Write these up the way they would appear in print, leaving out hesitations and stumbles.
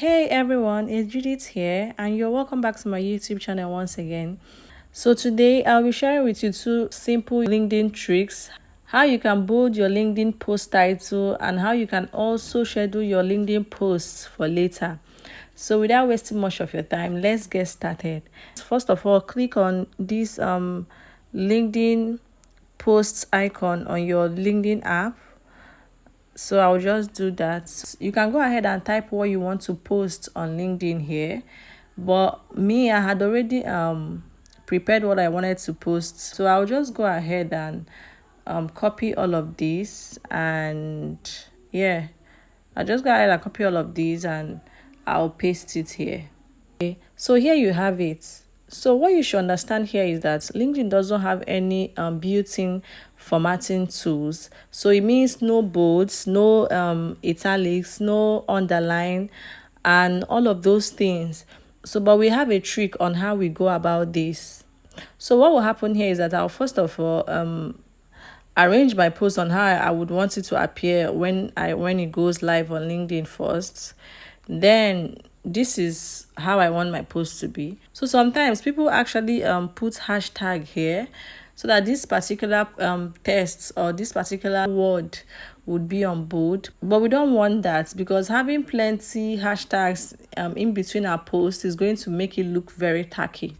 Hey everyone, it's Judith here, and you're welcome back to my YouTube channel once again. So today I'll be sharing with you two simple LinkedIn tricks, how you can build your LinkedIn post title and how you can also schedule your LinkedIn posts for later. So without wasting much of your time, let's get started. First of all, click on this LinkedIn posts icon on your LinkedIn app. So I'll just do that. You can go ahead and type what you want to post on LinkedIn here. But me, I had already prepared what I wanted to post. So I'll just go ahead and copy all of these, and yeah, I'll just go ahead and copy all of these and I'll paste it here. Okay, so here you have it. So what you should understand here is that LinkedIn doesn't have any built-in formatting tools. So it means no bolds, no italics, no underline, and all of those things. So but we have a trick on how we go about this. So what will happen here is that I'll first of all arrange my post on how I would want it to appear when it goes live on LinkedIn first. Then this is how I want my post to be. So sometimes people actually put hashtag here so that this particular text or this particular word would be on bold, but we don't want that because having plenty hashtags in between our posts is going to make it look very tacky.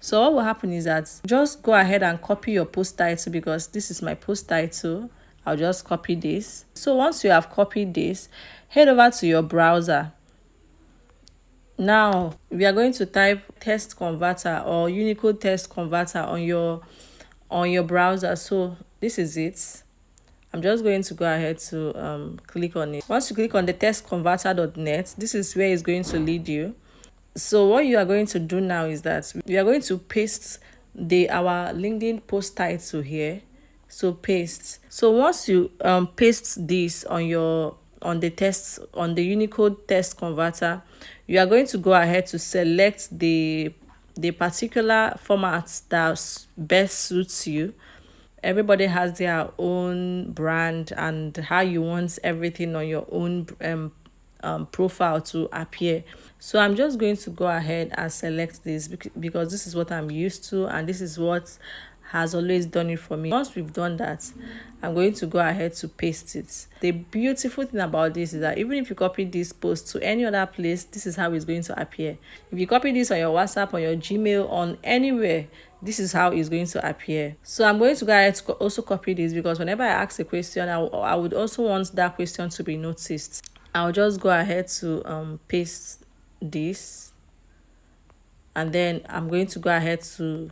So what will happen is that just go ahead and copy your post title, because this is my post title. I'll just copy this. So once you have copied this, head over to your browser. Now we are going to type text converter or Unicode text converter on your browser. So this is it. I'm just going to go ahead to click on it. Once you click on the textconverter.net, this is where it's going to lead you. So what you are going to do now is that we are going to paste our LinkedIn post title here. So paste. So once you paste this on the Unicode text converter, you are going to go ahead to select the particular format that best suits you. Everybody has their own brand and how you want everything on your own profile to appear. So I'm just going to go ahead and select this because this is what I'm used to and this is what has always done it for me. Once we've done that, I'm going to go ahead to paste it. The beautiful thing about this is that even if you copy this post to any other place, this is how it's going to appear. If you copy this on your WhatsApp, on your Gmail, on anywhere, this is how it's going to appear. So I'm going to go ahead to also copy this because whenever I ask a question, I would also want that question to be noticed. I'll just go ahead to paste this, and then I'm going to go ahead to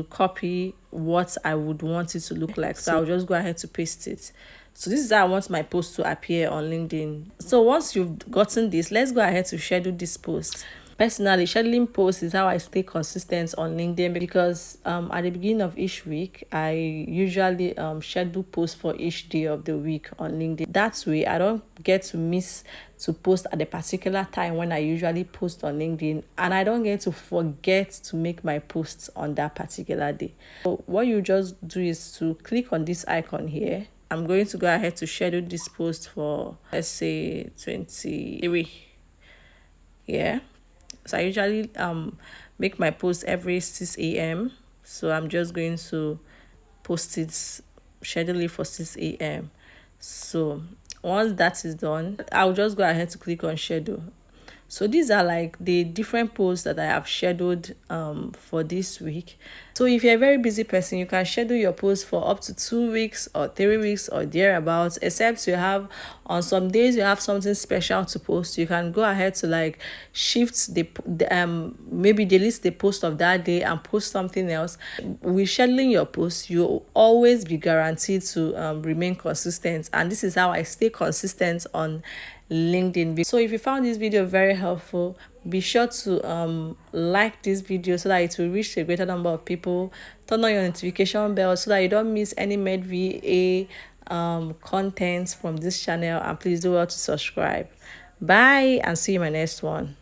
copy what I would want it to look like. So I'll just go ahead to paste it. So this is how I want my post to appear on LinkedIn. So once you've gotten this, let's go ahead to schedule this post. Personally, scheduling posts is how I stay consistent on LinkedIn because at the beginning of each week, I usually schedule posts for each day of the week on LinkedIn. That way, I don't get to miss to post at a particular time when I usually post on LinkedIn, and I don't get to forget to make my posts on that particular day. So what you just do is to click on this icon here. I'm going to go ahead to schedule this post for, let's say, 23. Yeah. So I usually make my post every 6 a.m. So I'm just going to post it, schedule it for 6 a.m. So once that is done, I'll just go ahead to click on schedule. So these are like the different posts that I have scheduled for this week. So if you're a very busy person, you can schedule your post for up to 2 weeks or 3 weeks or thereabouts, except you have on some days you have something special to post. You can go ahead to like shift the maybe delete the post of that day and post something else. With scheduling your post, you'll always be guaranteed to remain consistent, and this is how I stay consistent on LinkedIn. So if you found this video very helpful, be sure to like this video so that it will reach a greater number of people. Turn on your notification bell so that you don't miss any MedVA content from this channel, and please do well to subscribe. Bye, and see you in my next one.